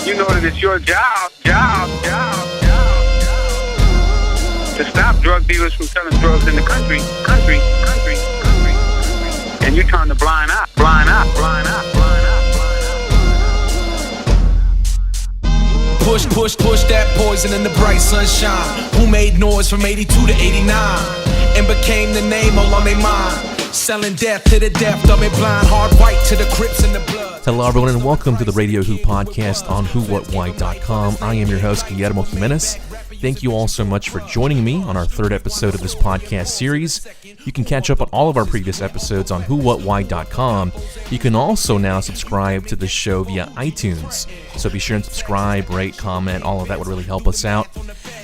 You know that it's your job to stop drug dealers from selling drugs in the country. And you turn the blind eye. Push that poison in the bright sunshine. Who made noise from 82 to 89 and became the name all on their mind? Selling death to the deaf, dumb and blind, hard white to the Crips and the blood. Hello everyone and welcome to the RadioWHO podcast on WhoWhatWhy.com. I am your host, Guillermo Jimenez. Thank you all so much for joining me on our third episode of this podcast series. You can catch up on all of our previous episodes on WhoWhatWhy.com. You can also now subscribe to the show via iTunes. So be sure and subscribe, rate, comment, all of that would really help us out.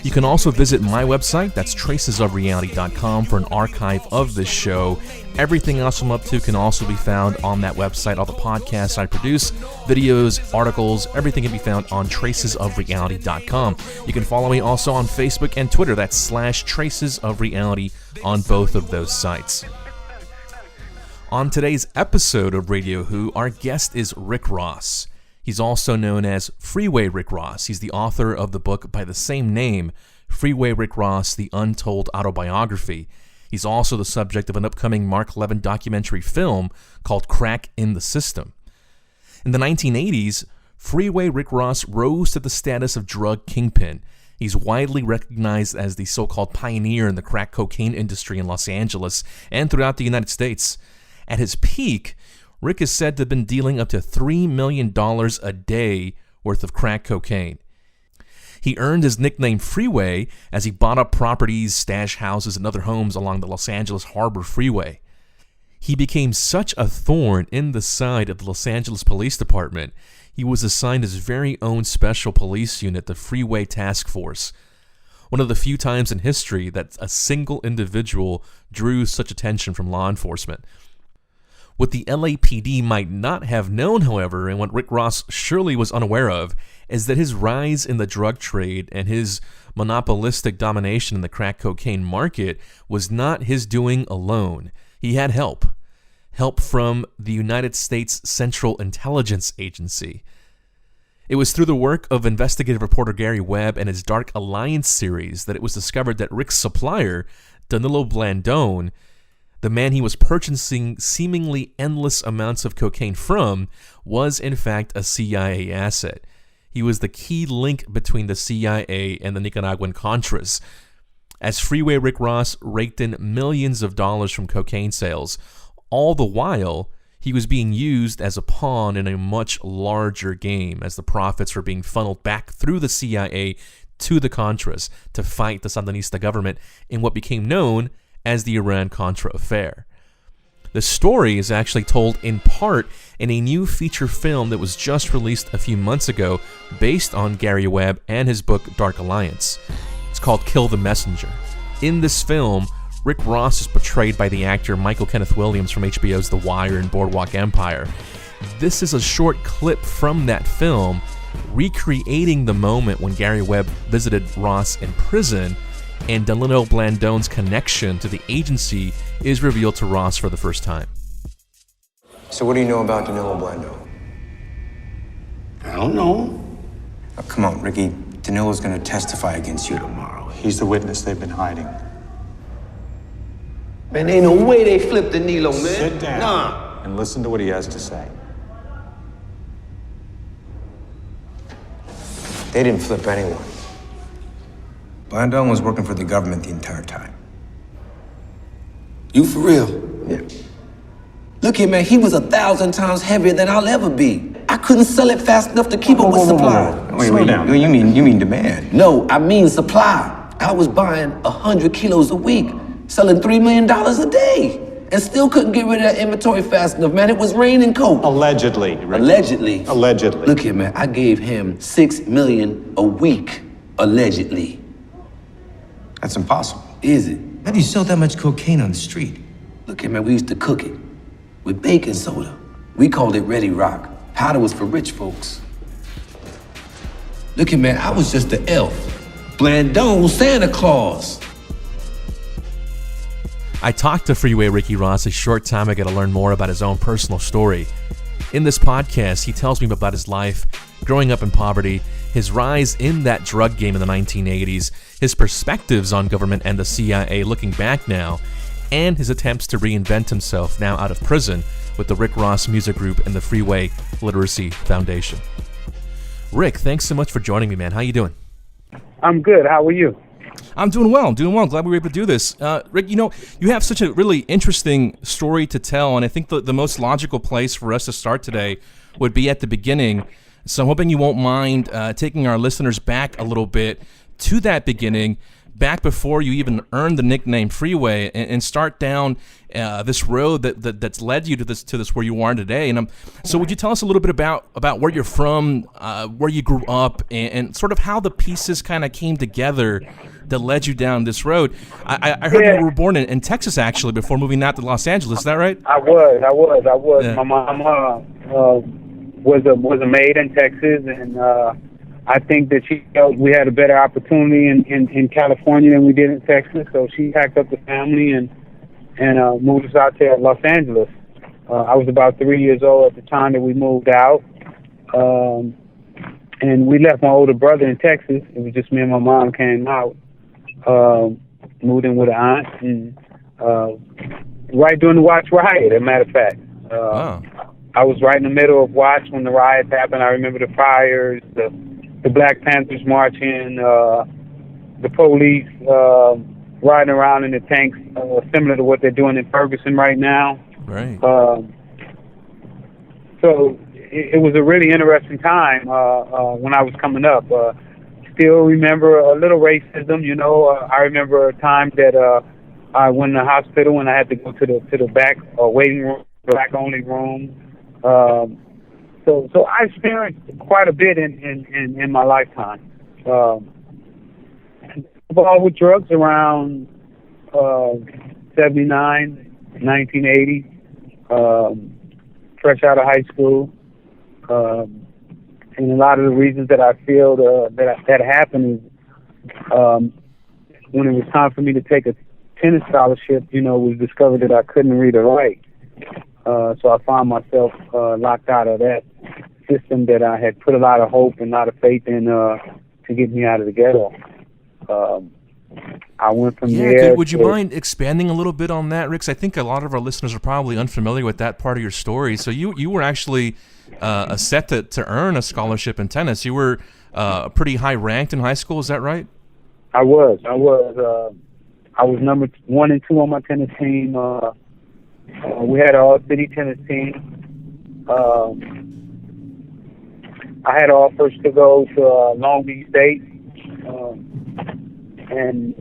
You can also visit my website, that's tracesofreality.com, for an archive of this show. Everything else I'm up to can also be found on that website. All the podcasts I produce, videos, articles, everything can be found on tracesofreality.com. You can follow me also on Facebook and Twitter. That's /tracesofreality on both of those sites. On today's episode of RadioWHO, our guest is Rick Ross. He's also known as Freeway Rick Ross. He's the author of the book by the same name, Freeway Rick Ross, The Untold Autobiography. He's also the subject of an upcoming Mark Levin documentary film called Crack in the System. In the 1980s, Freeway Rick Ross rose to the status of drug kingpin. He's widely recognized as the so-called pioneer in the crack cocaine industry in Los Angeles and throughout the United States. At his peak, Rick is said to have been dealing up to $3 million a day worth of crack cocaine. He earned his nickname Freeway as he bought up properties, stash houses, and other homes along the Los Angeles Harbor Freeway. He became such a thorn in the side of the Los Angeles Police Department, he was assigned his very own special police unit, the Freeway Task Force. One of the few times in history that a single individual drew such attention from law enforcement. What the LAPD might not have known, however, and what Rick Ross surely was unaware of, is that his rise in the drug trade and his monopolistic domination in the crack cocaine market was not his doing alone. He had help. Help from the United States Central Intelligence Agency. It was through the work of investigative reporter Gary Webb and his Dark Alliance series that it was discovered that Rick's supplier, Danilo Blandone, the man he was purchasing seemingly endless amounts of cocaine from, was in fact a CIA asset. He was the key link between the CIA and the Nicaraguan Contras. As Freeway Rick Ross raked in millions of dollars from cocaine sales, all the while he was being used as a pawn in a much larger game as the profits were being funneled back through the CIA to the Contras to fight the Sandinista government in what became known as the Iran-Contra affair. The story is actually told in part in a new feature film that was just released a few months ago based on Gary Webb and his book Dark Alliance. It's called Kill the Messenger. In this film, Rick Ross is portrayed by the actor Michael Kenneth Williams from HBO's The Wire and Boardwalk Empire. This is a short clip from that film recreating the moment when Gary Webb visited Ross in prison, and Danilo Blandone's connection to the agency is revealed to Ross for the first time. So what do you know about Danilo Blandone? I don't know. Oh, come on, Ricky. Danilo's gonna testify against you tomorrow. He's the witness they've been hiding. Man, ain't no way they flipped Danilo, man. Sit down Nah. and listen to what he has to say. They didn't flip anyone. Blandone was working for the government the entire time. You for real? Yeah. Look here, man, he was 1,000 times heavier than I'll ever be. I couldn't sell it fast enough to keep up with supply. Slow down. You mean demand? No, I mean supply. I was buying 100 kilos a week, selling $3 million a day, and still couldn't get rid of that inventory fast enough, man. It was raining coke. Allegedly, Ricky. Allegedly. Allegedly. Look here, man, I gave him $6 million a week, allegedly. That's impossible. Is it? How do you sell that much cocaine on the street? Look here, man, we used to cook it with baking soda. We called it Ready Rock. Powder was for rich folks. Look here, man, I was just the elf. Blandone, Santa Claus. I talked to Freeway Ricky Ross a short time ago to learn more about his own personal story. In this podcast, he tells me about his life growing up in poverty, his rise in that drug game in the 1980s, his perspectives on government and the CIA looking back now, and his attempts to reinvent himself now out of prison with the Rick Ross Music Group and the Freeway Literacy Foundation. Rick, thanks so much for joining me, man. How you doing? I'm good. How are you? I'm doing well. Glad we were able to do this. Rick, you have such a really interesting story to tell, and I think the most logical place for us to start today would be at the beginning. So I'm hoping you won't mind taking our listeners back a little bit to that beginning, back before you even earned the nickname Freeway, and start down this road that's led you to this where you are today. And so would you tell us a little bit about where you're from, where you grew up, and sort of how the pieces kind of came together that led you down this road? I heard you were born in Texas, actually, before moving out to Los Angeles. Is that right? I was. Yeah. My mom was a maid in Texas, and I think that she felt we had a better opportunity in California than we did in Texas, so she packed up the family and moved us out to Los Angeles. I was about 3 years old at the time that we moved out, and we left my older brother in Texas. It was just me and my mom came out, moved in with an aunt, and right during the Watch riot, as a matter of fact. Wow. I was right in the middle of Watch when the riots happened. I remember the fires, the Black Panthers marching, the police riding around in the tanks, similar to what they're doing in Ferguson right now. Right. So it was a really interesting time when I was coming up. Still remember a little racism, I remember a time that I went in the hospital and I had to go to the back waiting room, black-only room. So I experienced quite a bit in my lifetime. Involved with drugs around 79, 1980, fresh out of high school. And a lot of the reasons that I feel that happened is when it was time for me to take a tennis scholarship, it was discovered that I couldn't read or write. So I found myself locked out of that system that I had put a lot of hope and a lot of faith in to get me out of the ghetto. I went from there. Would you mind expanding a little bit on that, Rick? I think a lot of our listeners are probably unfamiliar with that part of your story. So you were actually set to earn a scholarship in tennis. You were pretty high ranked in high school. Is that right? I was. I was number 1 and 2 on my tennis team. We had an all-city tennis team. I had offers to go to Long Beach State, and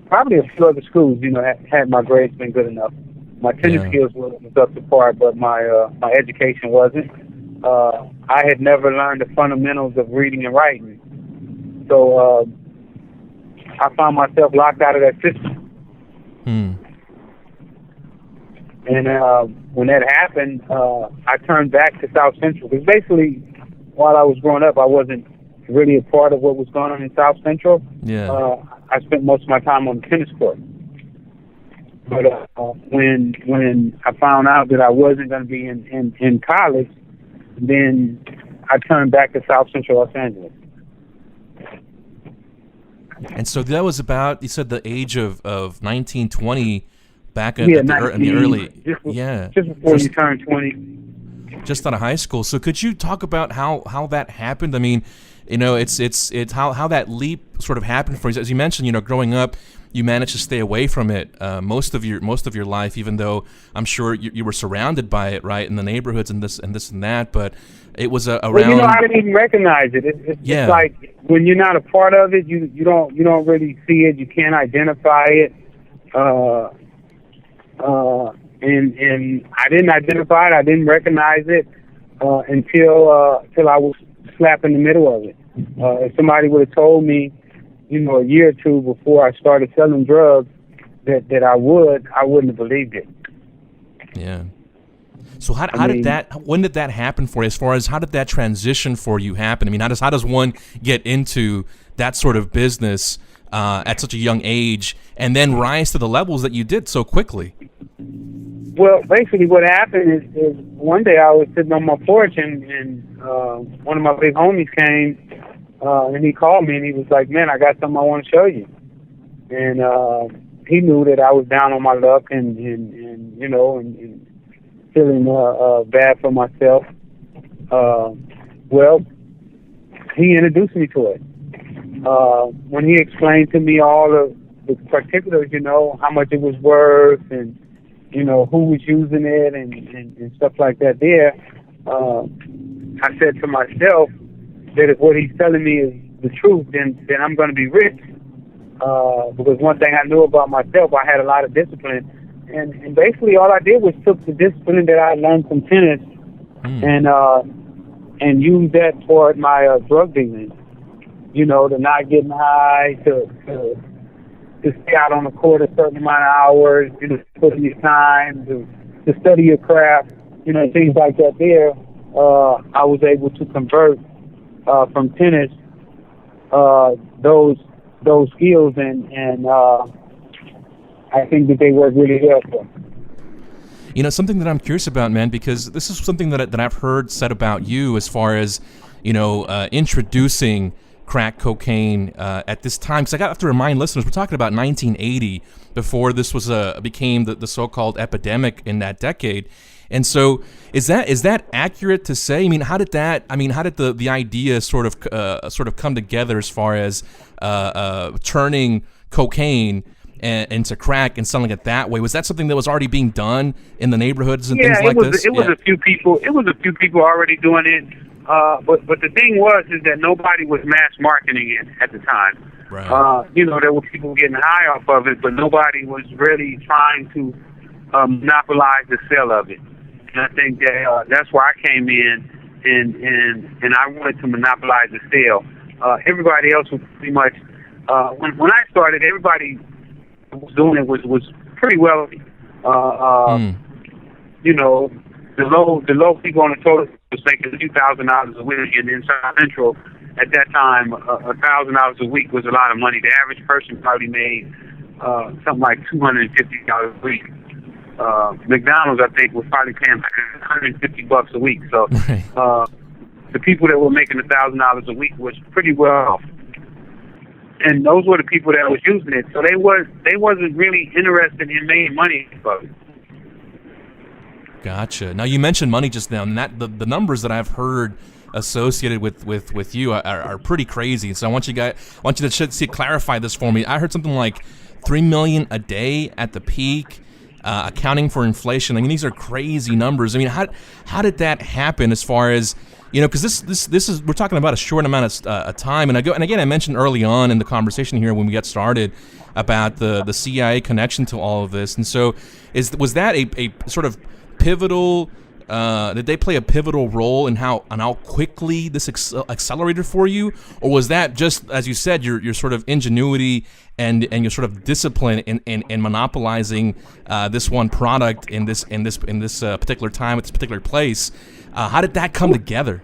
probably a few other schools. Had my grades been good enough. My tennis skills was up to par, but my education wasn't. I had never learned the fundamentals of reading and writing, so I found myself locked out of that system. And when that happened, I turned back to South Central. Because basically, while I was growing up, I wasn't really a part of what was going on in South Central. Yeah. I spent most of my time on the tennis court. But when I found out that I wasn't going to be in college, then I turned back to South Central Los Angeles. And so that was about, you said, the age of 19, 20, back in the early... Just before you turn 20. Just out of high school. So could you talk about how that happened? I mean, it's how that leap sort of happened for you. As you mentioned, growing up, you managed to stay away from it most of your life, even though I'm sure you were surrounded by it, right, in the neighborhoods and this and that. But it was around. Well, I didn't even recognize it. It's like when you're not a part of it, you don't really see it. You can't identify it. And I didn't identify it. I didn't recognize it until I was slap in the middle of it. If somebody would have told me, a year or two before I started selling drugs that I wouldn't have believed it. Yeah. So when did that happen for you? As far as how did that transition for you happen? I mean, how does one get into that sort of business at such a young age and then rise to the levels that you did so quickly? Well, basically what happened is one day I was sitting on my porch and one of my big homies came and he called me and he was like, man, I got something I want to show you. And he knew that I was down on my luck and you know, and feeling bad for myself. Well, he introduced me to it. When he explained to me all of the particulars, you know, how much it was worth and, you know, who was using it and stuff like that there, I said to myself that if what he's telling me is the truth, then I'm going to be rich. Because one thing I knew about myself, I had a lot of discipline. And basically all I did was took the discipline that I learned from tennis and used that toward my drug dealing. You know, to not getting high, to stay out on the court a certain amount of hours, you know, put in your time, to study your craft, you know, things like that there. I was able to convert from tennis those skills, and I think that they work really well for me. You know, something that I'm curious about, man, because this is something that I've heard said about you as far as, you know, introducing crack cocaine at this time, because I have to remind listeners, we're talking about 1980, before this was became the so-called epidemic in that decade. And so, is that accurate to say? I mean, how did the idea sort of come together as far as turning cocaine into crack and selling it that way? Was that something that was already being done in the neighborhoods and things like this? It was a few people. It was a few people already doing it. But the thing is that nobody was mass marketing it at the time. Right. You know, there were people getting high off of it, but nobody was really trying to monopolize the sale of it. And I think that that's where I came in, and I wanted to monopolize the sale. Everybody else was pretty much when I started, everybody was doing it was pretty wealthy. You know, the low people on the toilet was making $2,000 a week, and in South Central at that time, $1,000 a week was a lot of money. The average person probably made something like $250 a week. McDonald's, I think, was probably paying like $150 a week. So the people that were making $1,000 a week was pretty well off, and those were the people that was using it. So they wasn't really interested in making money from it. Gotcha. Now you mentioned money just now, and that the numbers that I've heard associated with you are pretty crazy. So I want you to clarify this for me. I heard something like $3 million a day at the peak, accounting for inflation. I mean, these are crazy numbers. I mean, how did that happen? As far as, you know, because this is, we're talking about a short amount of time, and again I mentioned early on in the conversation here when we got started about the CIA connection to all of this, and so was that a sort of pivotal? Did they play a pivotal role in how quickly this accelerated for you, or was that just, as you said, your sort of ingenuity and your sort of discipline in monopolizing this one product in this particular time at this particular place? How did that come together?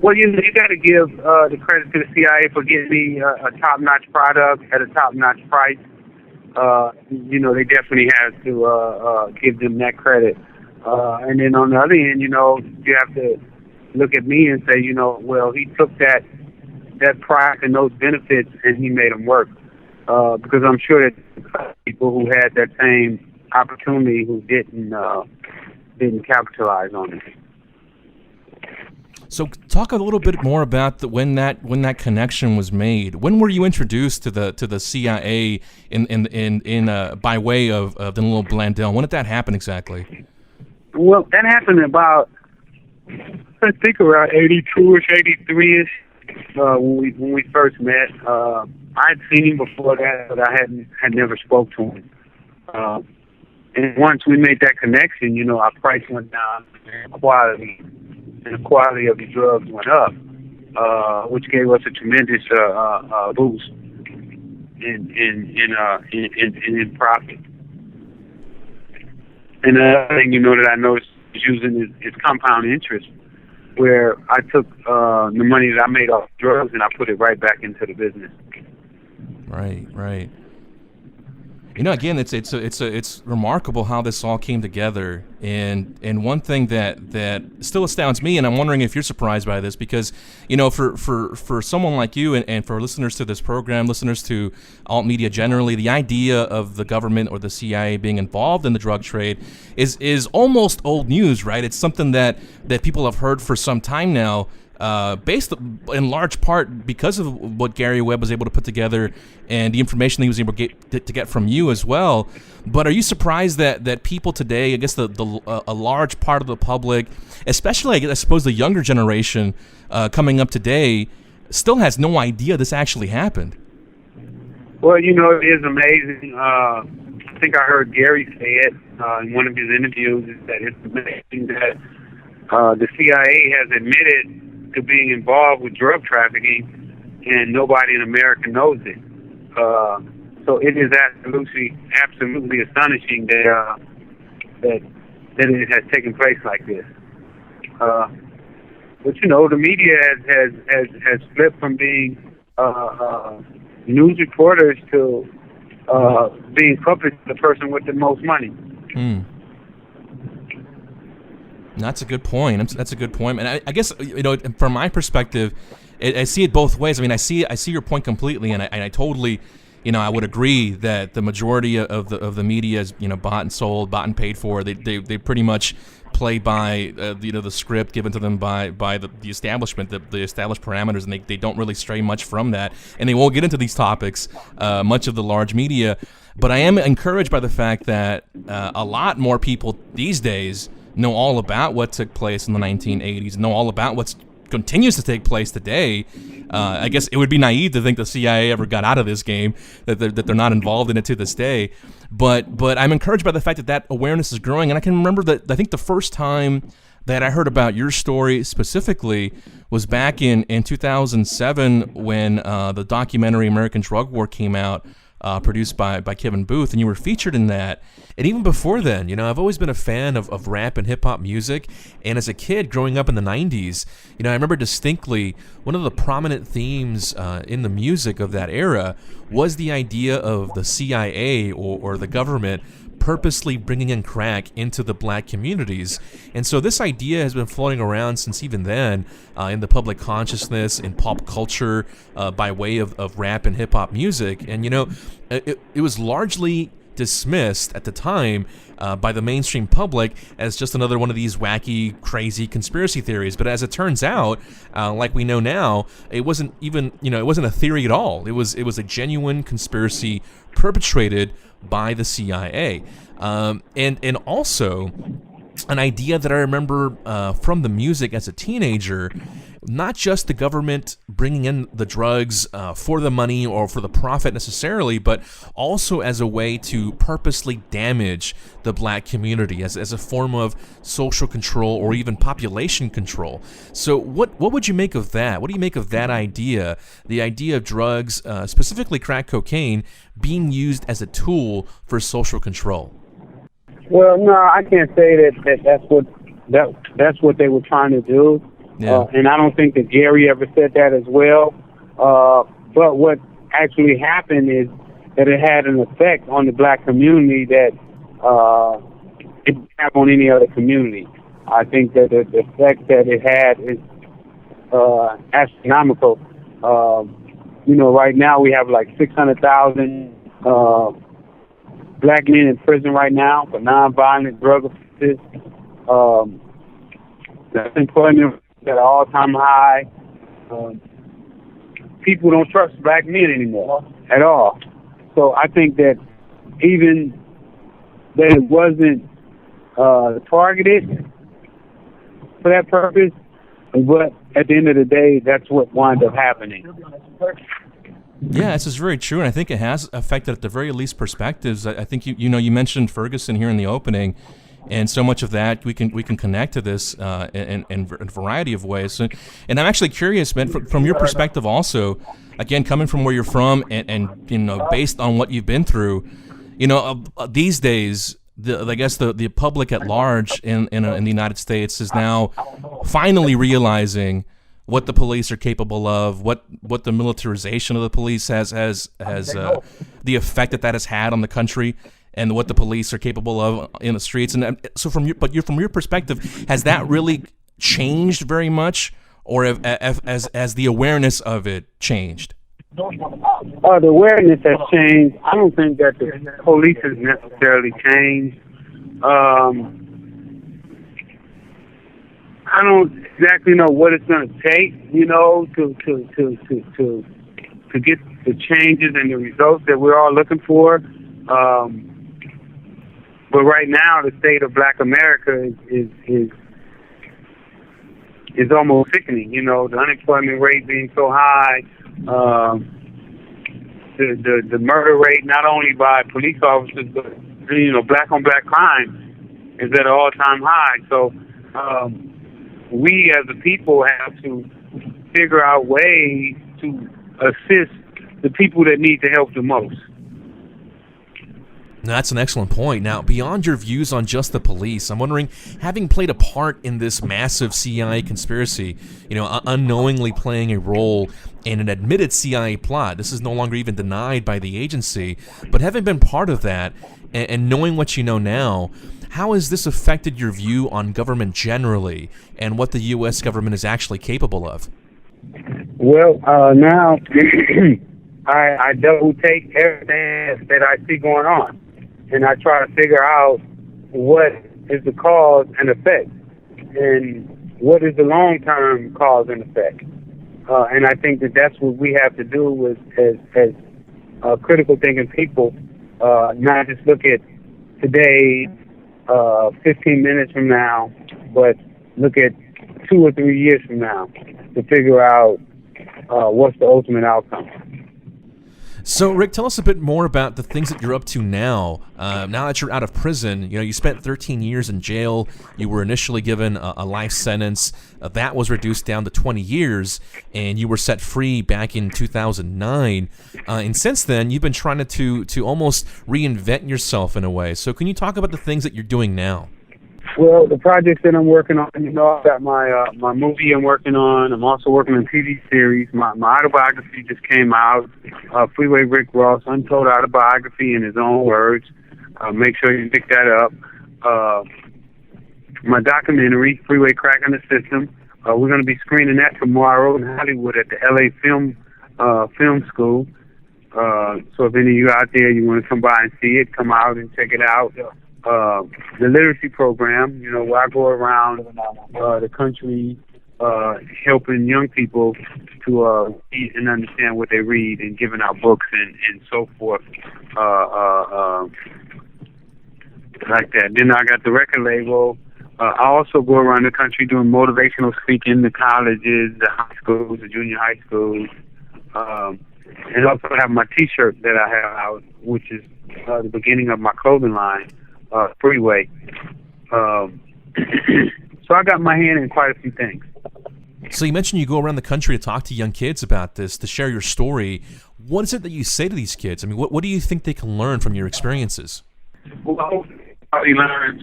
Well, you got to give the credit to the CIA for getting me a top-notch product at a top-notch price. You know, they definitely have to give them that credit. And then on the other end, you know, you have to look at me and say, you know, well, he took that price and those benefits and he made them work. Because I'm sure that people who had that same opportunity who didn't capitalize on it. So talk a little bit more about when that connection was made. When were you introduced to the CIA in by way of Danilo Blandel? When did that happen exactly? Well, that happened about, I think, around 82-ish, 83-ish, when we first met. I'd seen him before that, but I had never spoke to him. And once we made that connection, you know, our price went down, and the quality of the drugs went up, which gave us a tremendous boost in profit. And the other thing, you know, that I noticed using is compound interest, where I took the money that I made off drugs and I put it right back into the business. Right. Again, it's remarkable how this all came together, and one thing that still astounds me, and I'm wondering if you're surprised by this, because for someone like you and for listeners to this program, listeners to alt media generally, the idea of the government or the CIA being involved in the drug trade is almost old news, right? It's something that people have heard for some time now. Based in large part because of what Gary Webb was able to put together and the information he was able to get from you as well. But are you surprised that people today, I guess a large part of the public, especially I suppose the younger generation coming up today, still has no idea this actually happened? Well, it is amazing. I think I heard Gary say it in one of his interviews, is that it's amazing that the CIA has admitted to being involved with drug trafficking, and nobody in America knows it. So it is absolutely astonishing that it has taken place like this. But the media has flipped from being news reporters to being puppets to the person with the most money. That's a good point. That's a good point. And I guess, from my perspective, I see it both ways. I mean, I see your point completely, and I totally, I would agree that the majority of the media is, bought and sold, bought and paid for. They pretty much play by, the script given to them by the establishment, the established parameters, and they don't really stray much from that. And they won't get into these topics, much of the large media. But I am encouraged by the fact that a lot more people these days know all about what took place in the 1980s, know all about what continues to take place today. I guess it would be naive to think the CIA ever got out of this game, that they're not involved in it to this day. But I'm encouraged by the fact that awareness is growing. And I can remember that I think the first time that I heard about your story specifically was back in 2007 when the documentary American Drug War came out, produced by Kevin Booth, and you were featured in that. And even before then, I've always been a fan of rap and hip-hop music, and as a kid growing up in the 90s, I remember distinctly one of the prominent themes in the music of that era was the idea of the CIA or the government purposely bringing in crack into the black communities. And so this idea has been floating around since even then in the public consciousness, in pop culture, by way of rap and hip-hop music. And, it was largely dismissed at the time by the mainstream public as just another one of these wacky, crazy conspiracy theories. But as it turns out, like we know now, it wasn't even, it wasn't a theory at all. It was a genuine conspiracy perpetrated by the CIA. And also an idea that I remember from the music as a teenager, not just the government bringing in the drugs for the money or for the profit necessarily, but also as a way to purposely damage the black community as a form of social control or even population control. So what would you make of that? What do you make of that idea, the idea of drugs, specifically crack cocaine, being used as a tool for social control? Well, no, I can't say that's what they were trying to do. Yeah. And I don't think that Gary ever said that as well. But what actually happened is that it had an effect on the black community that it didn't have on any other community. I think that the effect that it had is astronomical. Right now we have like 600,000 black men in prison right now for nonviolent drug offenses. The employment at an all-time high. People don't trust black men anymore at all. So I think that even that it wasn't targeted for that purpose, but at the end of the day, that's what wound up happening. Yeah, this is very true, and I think it has affected, at the very least, perspectives. I think you mentioned Ferguson here in the opening, and so much of that we can connect to this in a variety of ways. And I'm actually curious, man, from your perspective also, again, coming from where you're from, and based on what you've been through, these days, I guess the public at large in the United States is now finally realizing what the police are capable of, what the militarization of the police has the effect that has had on the country, and what the police are capable of in the streets. And so from your perspective, has that really changed very much, or as the awareness of it changed? The awareness has changed. I don't think that the police has necessarily changed. I don't exactly know what it's going to take, to get the changes and the results that we're all looking for. But right now, the state of Black America is almost sickening. The unemployment rate being so high, the murder rate, not only by police officers, but black on black crime is at an all-time high. So we as a people have to figure out ways to assist the people that need the help the most. That's an excellent point. Now, beyond your views on just the police, I'm wondering, having played a part in this massive CIA conspiracy, unknowingly playing a role in an admitted CIA plot, this is no longer even denied by the agency, but having been part of that and knowing what you know now, how has this affected your view on government generally and what the U.S. government is actually capable of? Well, now I double take everything that I see going on, and I try to figure out what is the cause and effect, and what is the long-term cause and effect. And I think that that's what we have to do as critical thinking people, not just look at today, 15 minutes from now, but look at 2 or 3 years from now to figure out what's the ultimate outcome. So, Rick, tell us a bit more about the things that you're up to now. Now that you're out of prison, you spent 13 years in jail. You were initially given a life sentence. That was reduced down to 20 years, and you were set free back in 2009. And since then, you've been trying to almost reinvent yourself in a way. So can you talk about the things that you're doing now? Well, the projects that I'm working on, I've got my movie I'm working on. I'm also working on a TV series. My autobiography just came out, Freeway Rick Ross, Untold Autobiography in his own words. Make sure you pick that up. My documentary, Freeway Cracking the System, we're going to be screening that tomorrow in Hollywood at the LA Film School. So if any of you out there, you want to come by and see it, come out and check it out. The literacy program, where I go around the country helping young people to read and understand what they read, and giving out books and so forth, like that. Then I got the record label. I also go around the country doing motivational speaking to colleges, the high schools, the junior high schools, and also have my T-shirt that I have out, which is the beginning of my clothing line. Freeway. So I got my hand in quite a few things. So you mentioned you go around the country to talk to young kids about this, to share your story. What is it that you say to these kids? I mean, what do you think they can learn from your experiences? Well, I learned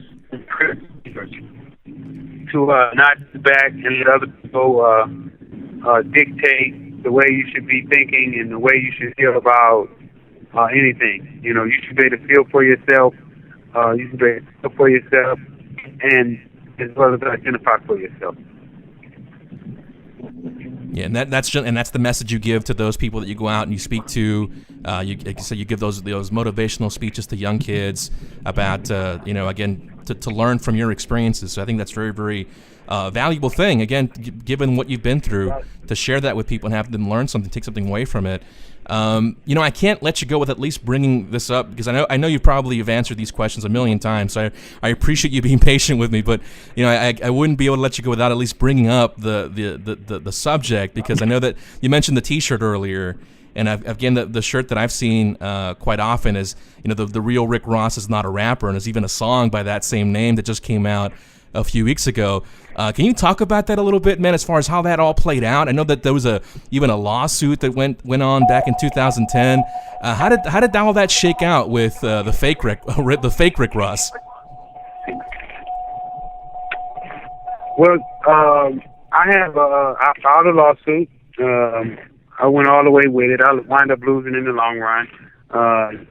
to not sit back and let other people dictate the way you should be thinking and the way you should feel about anything. You should be able to feel for yourself. You should be able to feel for yourself, and as well as identify for yourself. Yeah, and that's the message you give to those people that you go out and you speak to. You give those motivational speeches to young kids about again to learn from your experiences. So I think that's very, very valuable thing. Again, given what you've been through, to share that with people and have them learn something, take something away from it. I can't let you go with at least bringing this up, because I know you've answered these questions a million times. So I appreciate you being patient with me, but I wouldn't be able to let you go without at least bringing up the subject, because I know that you mentioned the T-shirt earlier, and again the shirt that I've seen quite often is the real Rick Ross is not a rapper, and there's even a song by that same name that just came out a few weeks ago. Can you talk about that a little bit, man, as far as how that all played out? I know that there was even a lawsuit that went on back in 2010. How did all that shake out with the fake Rick Ross? Well, I filed a lawsuit. I went all the way with it. I wound up losing in the long run.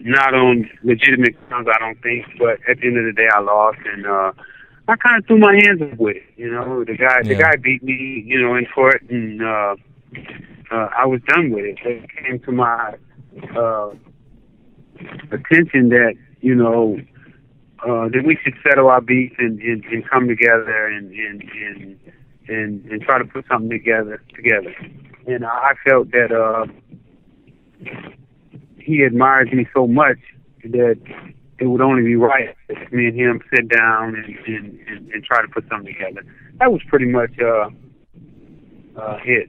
Not on legitimate grounds, I don't think, but at the end of the day, I lost, and I kind of threw my hands up with it. The guy beat me, in court, and I was done with it. It came to my attention that that we should settle our beef and come together and try to put something together. And I felt that he admires me so much that it would only be right if me and him sit down and try to put something together. That was pretty much it.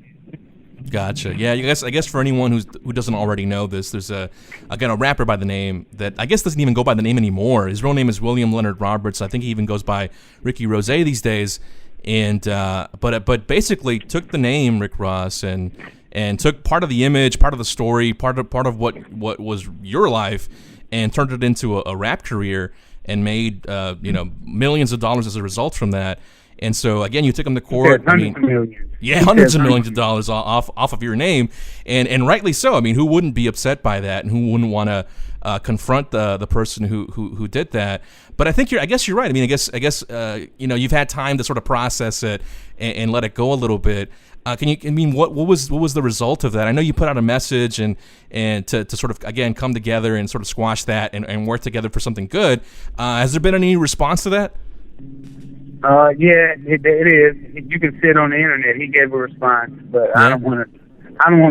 Gotcha. Yeah, I guess for anyone who doesn't already know this, there's a rapper by the name that I guess doesn't even go by the name anymore. His real name is William Leonard Roberts. I think he even goes by Ricky Rose these days. And but basically took the name Rick Ross and took part of the image, part of the story, part of what was your life, and turned it into a rap career and made millions of dollars as a result from that. And so again, you took him to court. Hundreds of millions. Yeah, hundreds of millions of dollars off of your name, and rightly so. I mean, who wouldn't be upset by that, and who wouldn't want to confront the person who did that? But I guess you're right. I mean, I guess you've had time to sort of process it and let it go a little bit. What was the result of that? I know you put out a message and to sort of again come together and sort of squash that and work together for something good. Has there been any response to that? Yeah, it is. You can see it on the internet. He gave a response, but yeah. I don't want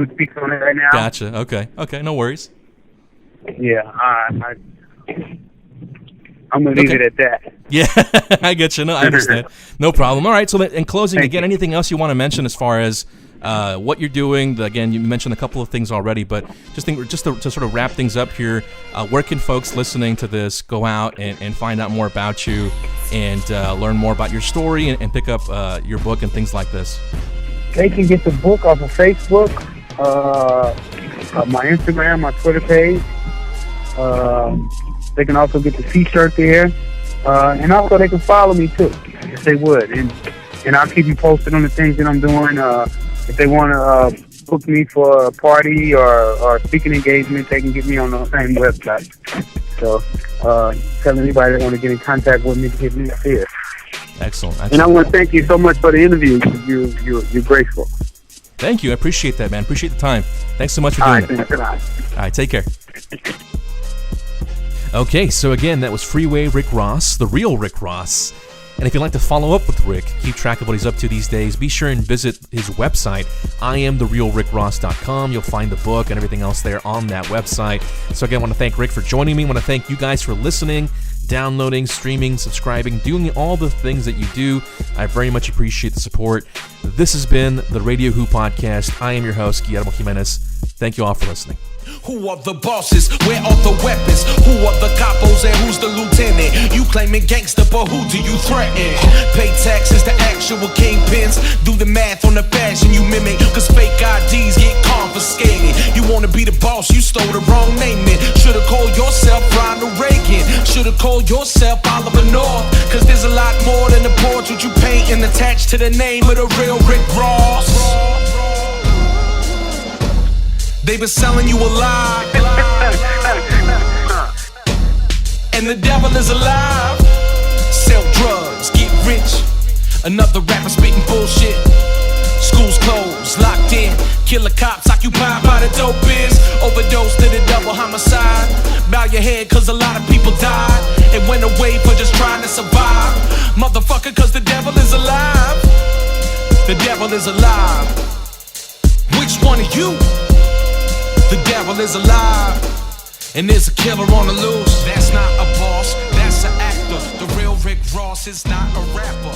to speak on it right now. Gotcha. Okay, no worries. Yeah, I'm going to leave it at that. Yeah, I get you. No, I understand. No problem. All right, so in closing, again, anything else you want to mention as far as what you're doing? Again, you mentioned a couple of things already, but just to sort of wrap things up here, where can folks listening to this go out and find out more about you and learn more about your story and pick up your book and things like this? They can get the book off of Facebook, my Instagram, my Twitter page. They can also get the T-shirt there, and also they can follow me too, if they would. And I'll keep you posted on the things that I'm doing. If they want to book me for a party or speaking engagement, they can get me on the same website. So tell anybody that want to get in contact with me to hit me up here. Excellent. And I want to thank you so much for the interview. You're graceful. Thank you. I appreciate that, man. Appreciate the time. Thanks so much for doing it. All right, take care. Okay, so again, that was Freeway Rick Ross, the real Rick Ross. And if you'd like to follow up with Rick, keep track of what he's up to these days, be sure and visit his website, IamTheRealRickRoss.com. You'll find the book and everything else there on that website. So again, I want to thank Rick for joining me. I want to thank you guys for listening, downloading, streaming, subscribing, doing all the things that you do. I very much appreciate the support. This has been the RadioWHO podcast. I am your host, Guillermo Jimenez. Thank you all for listening. Who are the bosses? Where are the weapons? Who are the capos and who's the lieutenant? You claiming gangster, but who do you threaten? Pay taxes to actual kingpins. Do the math on the fashion you mimic, cause fake IDs get confiscated. You wanna be the boss, you stole the wrong name. Should've called yourself Ronald Reagan. Should've called yourself Oliver North. Cause there's a lot more than the portrait you paint and attached to the name of the real Rick Ross. They've been selling you a lie, and the devil is alive. Sell drugs, get rich. Another rapper spitting bullshit. Schools closed, locked in. Killer cops occupied by the dope biz. Overdose to the double homicide. Bow your head cause a lot of people died and went away for just trying to survive. Motherfucker, cause the devil is alive. The devil is alive. Which one are you? The devil is alive, and there's a killer on the loose. That's not a boss, that's an actor. The real Rick Ross is not a rapper.